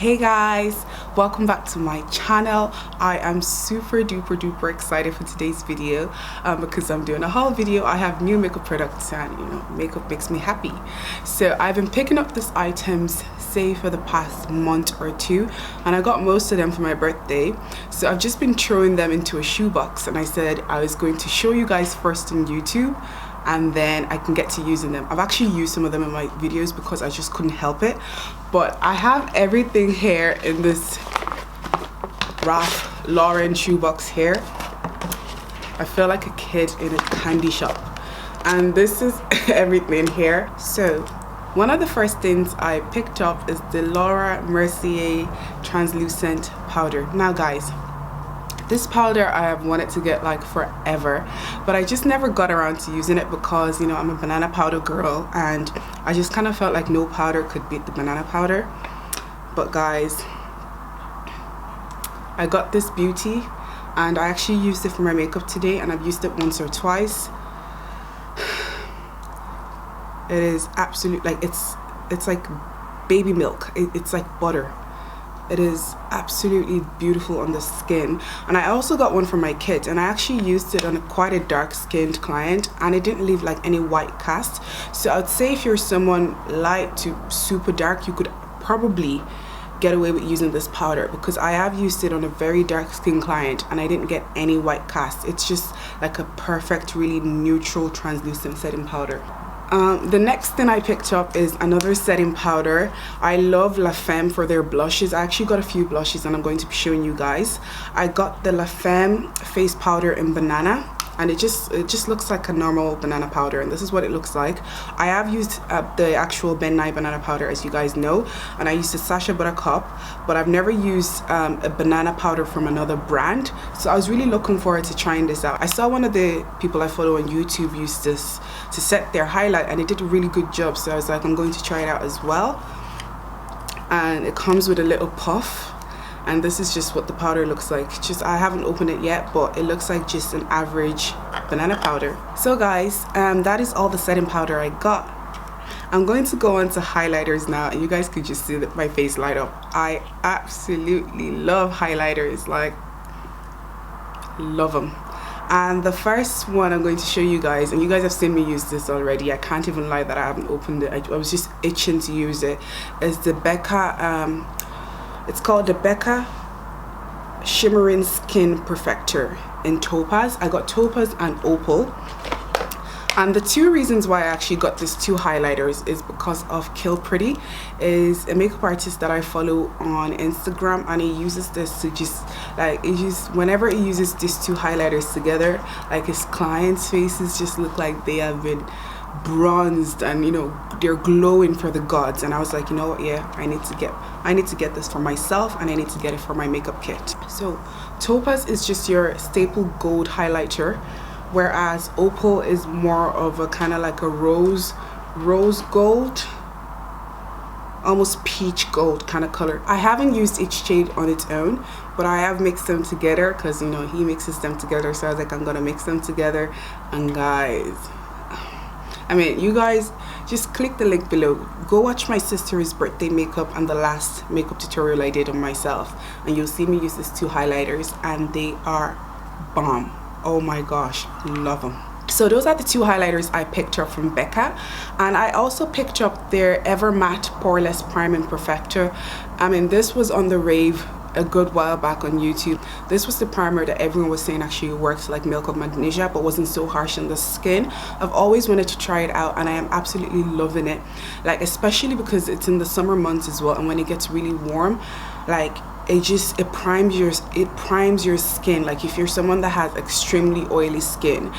Hey guys, welcome back to my channel. I am super duper excited for today's video because I'm doing a haul video. I have new makeup products and makeup makes me happy. So I've been picking up these items say for the past month or two, and I got most of them for my birthday. So I've just been throwing them into a shoebox, and I said I was going to show you guys first on YouTube and then I can get to using them. I've actually used some of them in my videos because I just couldn't help it. But I have everything here in this Ralph Lauren shoebox here. I feel like a kid in a candy shop. And this is everything here. So one of the first things I picked up is the Laura Mercier Translucent Powder. Now guys, this powder I have wanted to get like forever, but I just never got around to using it because I'm a banana powder girl, and I just kind of felt like no powder could beat the banana powder. But guys, I got this beauty and I actually used it for my makeup today, and I've used it once or twice. It is absolute, like it's like baby milk. It's like butter. It is absolutely beautiful on the skin. And I also got one for my kids, and I actually used it on quite a dark skinned client, and it didn't leave like any white cast. So I'd say if you're someone light to super dark, you could probably get away with using this powder, because I have used it on a very dark skin client and I didn't get any white cast. It's just like a perfect, really neutral translucent setting powder. The next thing I picked up is another setting powder. I love La Femme for their blushes. I actually got a few blushes and I'm going to be showing you guys. I got the La Femme face powder in banana, and it just looks like a normal banana powder, and this is what it looks like. I have used the actual Ben Nye banana powder, as you guys know, and I used the Sacha Buttercup, but I've never used a banana powder from another brand, so I was really looking forward to trying this out. I saw one of the people I follow on YouTube use this to set their highlight, and it did a really good job, so I was like, I'm going to try it out as well. And it comes with a little puff, and this is just what the powder looks like. I haven't opened it yet, but it looks like just an average banana powder. So guys, that is all the setting powder I got. I'm going to go on to highlighters now, and you guys could just see that my face light up. I absolutely love highlighters, like love them. And the first one I'm going to show you guys, and you guys have seen me use this already, I can't even lie that I haven't opened it. I was just itching to use it. Is the Becca it's called the Becca Shimmering Skin Perfector in Topaz. I got Topaz and Opal. And the two reasons why I actually got these two highlighters is because of Kill Pretty, is a makeup artist that I follow on Instagram, and he uses this to just like, whenever he uses these two highlighters together, like his clients' faces just look like they have been bronzed, and they're glowing for the gods. And I was like, you know what, yeah, I need to get this for myself, and I need to get it for my makeup kit. So Topaz is just your staple gold highlighter, whereas Opal is more of a kind of like a rose gold, almost peach gold kind of color. I haven't used each shade on its own, but I have mixed them together because he mixes them together, so I was like, I'm gonna mix them together. And guys, I mean, you guys just click the link below, go watch my sister's birthday makeup and the last makeup tutorial I did on myself, and you'll see me use these two highlighters, and they are bomb. Oh my gosh, love them. So those are the two highlighters I picked up from Becca, and I also picked up their Ever Matte Poreless Priming Perfector. I mean, this was on the rave a good while back on YouTube. This was the primer that everyone was saying actually works like Milk of Magnesia but wasn't so harsh on the skin. I've always wanted to try it out, and I am absolutely loving it, like especially because it's in the summer months as well, and when it gets really warm, like it primes your skin. Like if you're someone that has extremely oily skin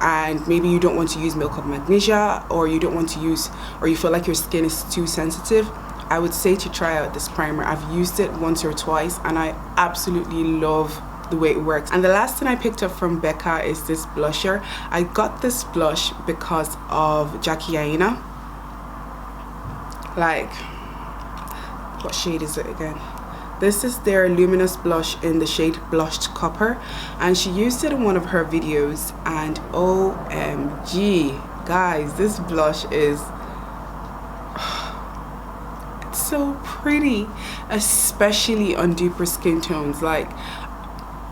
and maybe you don't want to use Milk of Magnesia, or you don't want to use, or you feel like your skin is too sensitive, I would say to try out this primer. I've used it once or twice and I absolutely love the way it works. And the last thing I picked up from Becca is this blusher. I got this blush because of Jackie Aina. Like, what shade is it again? This is their luminous blush in the shade Blushed Copper, and she used it in one of her videos, and OMG guys, this blush is so pretty, especially on deeper skin tones. Like,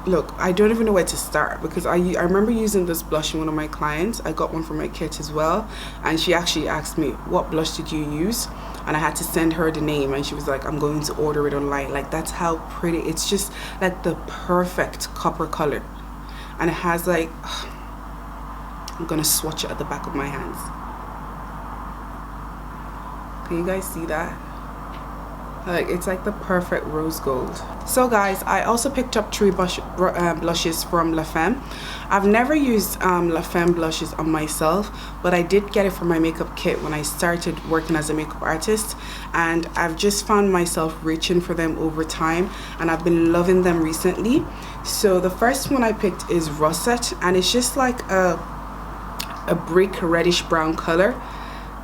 look, I don't even know where to start, because I remember using this blush in one of my clients. I got one for my kit as well, and she actually asked me, what blush did you use? And I had to send her the name, and she was like, I'm going to order it online. Like, that's how pretty. It's just like the perfect copper color, and it has like, I'm gonna swatch it at the back of my hands. Can you guys see that? Like, it's like the perfect rose gold. So guys, I also picked up 3 blushes from La Femme. I've never used La Femme blushes on myself, but I did get it for my makeup kit when I started working as a makeup artist, and I've just found myself reaching for them over time, and I've been loving them recently. So the first one I picked is Russet, and it's just like a brick reddish brown color.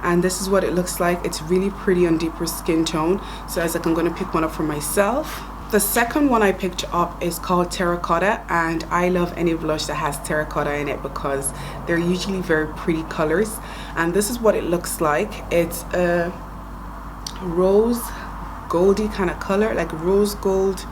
And this is what it looks like. It's really pretty on deeper skin tone. So I was like, I'm gonna pick one up for myself. The second one I picked up is called Terracotta, and I love any blush that has terracotta in it because they're usually very pretty colors. And this is what it looks like. It's a rose goldy kind of color, like rose gold,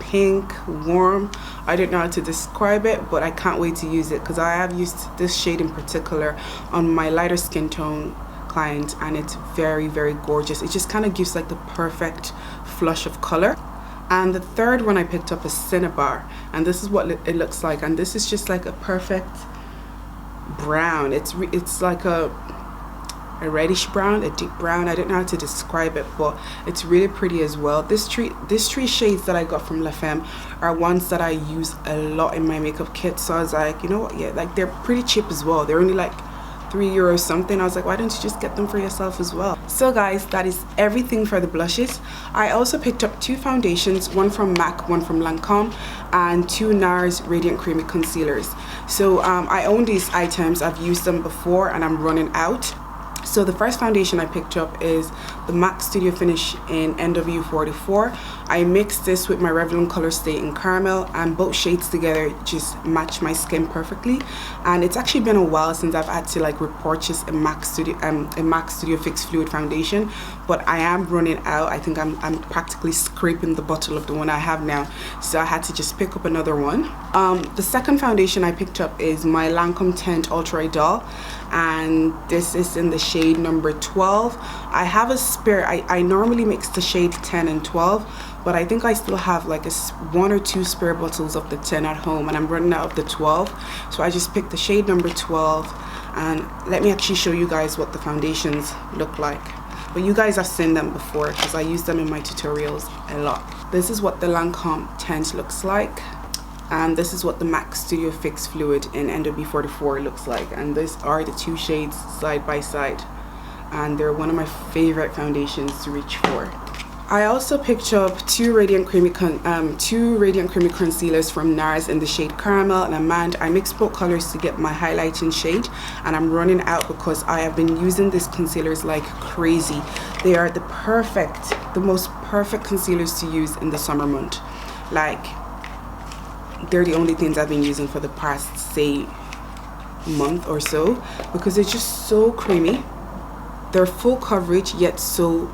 pink, warm. I don't know how to describe it, but I can't wait to use it because I have used this shade in particular on my lighter skin tone client, and it's very, very gorgeous. It just kind of gives like the perfect flush of color. And the third one I picked up is Cinnabar, and this is what it looks like, and this is just like a perfect brown. It's like a reddish brown, a deep brown. I don't know how to describe it, but it's really pretty as well. These three shades that I got from La Femme are ones that I use a lot in my makeup kit. So I was like, you know what, yeah, like they're pretty cheap as well. They're only like €3 something. I was like, why don't you just get them for yourself as well? So guys, that is everything for the blushes. I also picked up 2 foundations, one from MAC, one from Lancome, and 2 NARS Radiant Creamy Concealers. So I own these items. I've used them before and I'm running out. So the first foundation I picked up is the MAC Studio Finish in NW44. I mixed this with my Revlon Color Stay in Caramel, and both shades together just match my skin perfectly. And it's actually been a while since I've had to like repurchase a MAC Studio Fix Fluid foundation, but I am running out. I think I'm practically scraping the bottle of the one I have now, so I had to just pick up another one. The second foundation I picked up is my Lancome Tint Ultra Idol, and this is in the shade number 12. I have a spare. I normally mix the shade 10 and 12, but I think I still have like 1 or 2 spare bottles of the 10 at home, and I'm running out of the 12, so I just picked the shade number 12. And let me actually show you guys what the foundations look like, but you guys have seen them before because I use them in my tutorials a lot. This is what the Lancome Tint looks like, and this is what the MAC Studio Fix Fluid in NW44 looks like, and these are the 2 shades side by side, and they're one of my favorite foundations to reach for. I also picked up 2 Radiant Creamy Concealers from NARS in the shade Caramel and Amande. I mixed both colors to get my highlighting shade, and I'm running out because I have been using these concealers like crazy. They are the most perfect concealers to use in the summer month. Like, they're the only things I've been using for the past, say, month or so, because they're just so creamy. They're full coverage yet so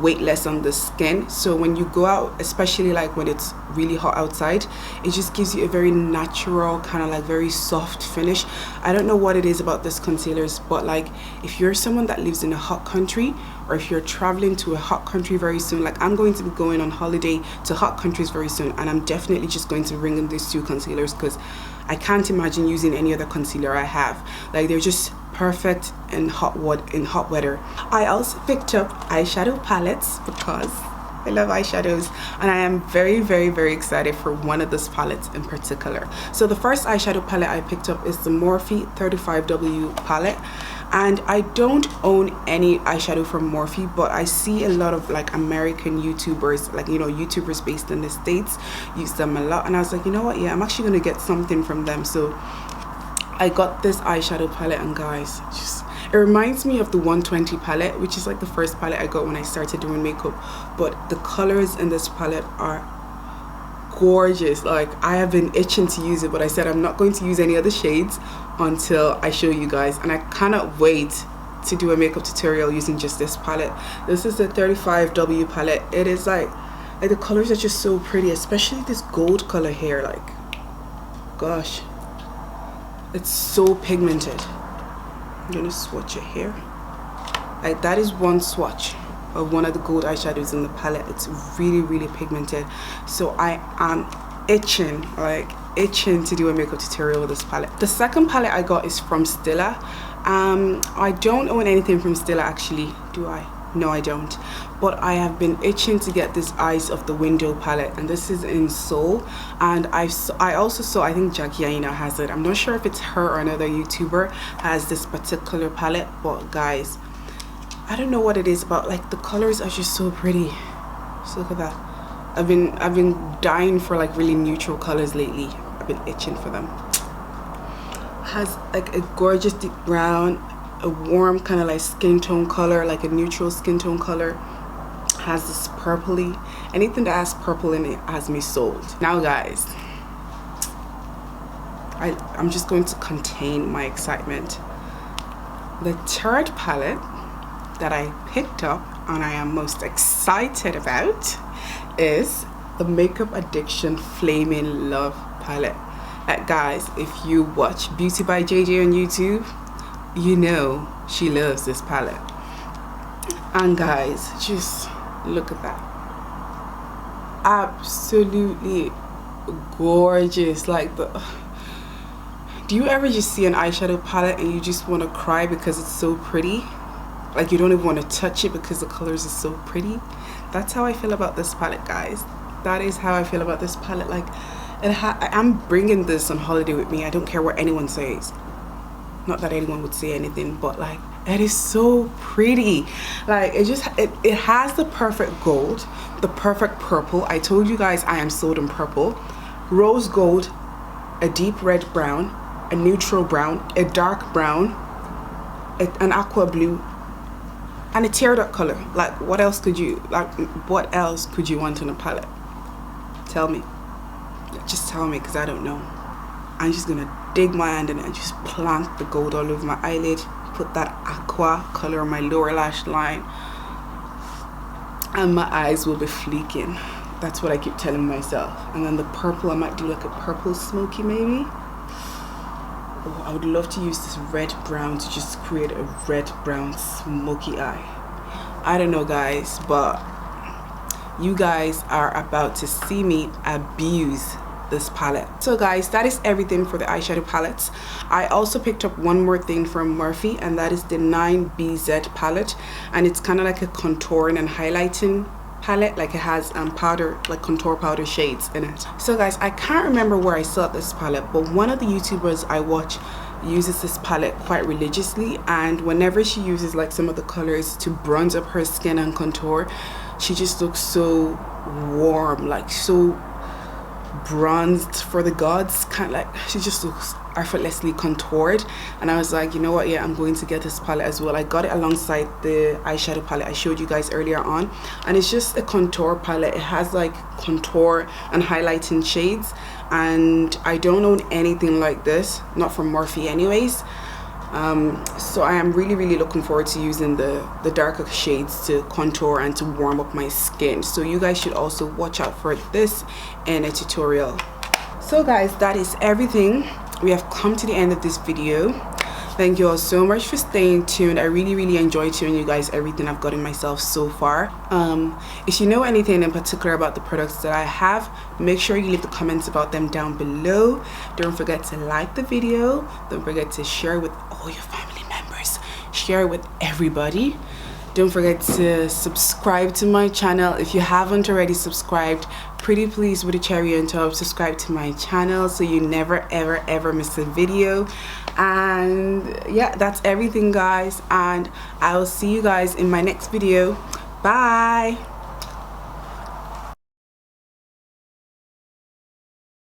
weightless on the skin, so when you go out, especially like when it's really hot outside, it just gives you a very natural kind of like very soft finish. I don't know what it is about this concealers, but like if you're someone that lives in a hot country, or if you're traveling to a hot country very soon, like I'm going to be going on holiday to hot countries very soon, and I'm definitely just going to bring in these 2 concealers because I can't imagine using any other concealer I have. Like, they're just perfect in hot weather. I also picked up eyeshadow palettes because I love eyeshadows, and I am very, very, very excited for one of those palettes in particular. So the first eyeshadow palette I picked up is the Morphe 35W palette, and I don't own any eyeshadow from Morphe, but I see a lot of like American YouTubers, like, you know, YouTubers based in the States use them a lot, and I was like, you know what, yeah, I'm actually gonna get something from them. So I got this eyeshadow palette, and guys, it reminds me of the 120 palette, which is like the first palette I got when I started doing makeup, but the colors in this palette are gorgeous. Like, I have been itching to use it, but I said I'm not going to use any other shades until I show you guys, and I cannot wait to do a makeup tutorial using just this palette. This is the 35W palette. It is like the colors are just so pretty, especially this gold color here. Like, gosh, it's so pigmented. I'm gonna swatch it here. Like, that is one swatch of one of the gold eyeshadows in the palette. It's really pigmented. So I am itching to do a makeup tutorial with this palette. The second palette I got is from Stila. I don't own anything from Stila actually, do I? No, I don't. But I have been itching to get this Eyes of the Window palette, and this is in Seoul. And I also saw, I think Jackie Aina has it. I'm not sure if it's her or another YouTuber has this particular palette, but guys, I don't know what it is about, like, the colors are just so pretty. Just look at that. I've been dying for like really neutral colors lately. I've been itching for them. Has like a gorgeous deep brown, a warm kind of like skin tone color, like a neutral skin tone color. Has this purpley. Anything that has purple in it has me sold. Now guys, I'm just going to contain my excitement. The third palette that I picked up and I am most excited about is the Makeup Addiction Flaming Love palette. Guys, if you watch Beauty by JJ on YouTube, you know she loves this palette. And guys, just look at that. Absolutely gorgeous. Like, do you ever just see an eyeshadow palette and you just want to cry because it's so pretty? Like, you don't even want to touch it because the colors are so pretty. That's how I feel about this palette, guys. That is how I feel about this palette. Like, I'm bringing this on holiday with me. I don't care what anyone says. Not that anyone would say anything, but like, it is so pretty. Like, it has the perfect gold, the perfect purple. I told you guys I am sold on purple. Rose gold, a deep red brown, a neutral brown, a dark brown, an aqua blue, and a tear duct color. Like, what else could you want in a palette? Tell me. Just tell me, because I don't know. I'm just gonna dig my hand in it and just plant the gold all over my eyelid, put that aqua color on my lower lash line, and my eyes will be fleeking. That's what I keep telling myself. And then the purple, I might do like a purple smoky maybe. Oh, I would love to use this red brown to just create a red brown smoky eye. I don't know guys, but you guys are about to see me abuse this palette. So guys, that is everything for the eyeshadow palettes. I also picked up one more thing from Morphe, and that is the 9BZ palette, and it's kind of like a contouring and highlighting palette. Like, it has powder, like contour powder shades in it. So guys, I can't remember where I saw this palette, but one of the YouTubers I watch uses this palette quite religiously, and whenever she uses like some of the colors to bronze up her skin and contour, she just looks so warm, like so bronzed for the gods, kind of like, she just looks effortlessly contoured. And I was like, you know what, yeah, I'm going to get this palette as well. I got it alongside the eyeshadow palette I showed you guys earlier on, and it's just a contour palette. It has like contour and highlighting shades, and I don't own anything like this, not from Morphe anyways. So I am really looking forward to using the darker shades to contour and to warm up my skin. So you guys should also watch out for this in a tutorial. So guys, that is everything. We have come to the end of this video. Thank you all so much for staying tuned. I really enjoyed showing you guys everything I've gotten myself so far. If you know anything in particular about the products that I have, make sure you leave the comments about them down below. Don't forget to like the video. Don't forget to share with all your family members. Share it with everybody. Don't forget to subscribe to my channel. If you haven't already subscribed, pretty please with a cherry on top, subscribe to my channel so you never ever miss a video. And yeah, that's everything guys, and I will see you guys in my next video. Bye.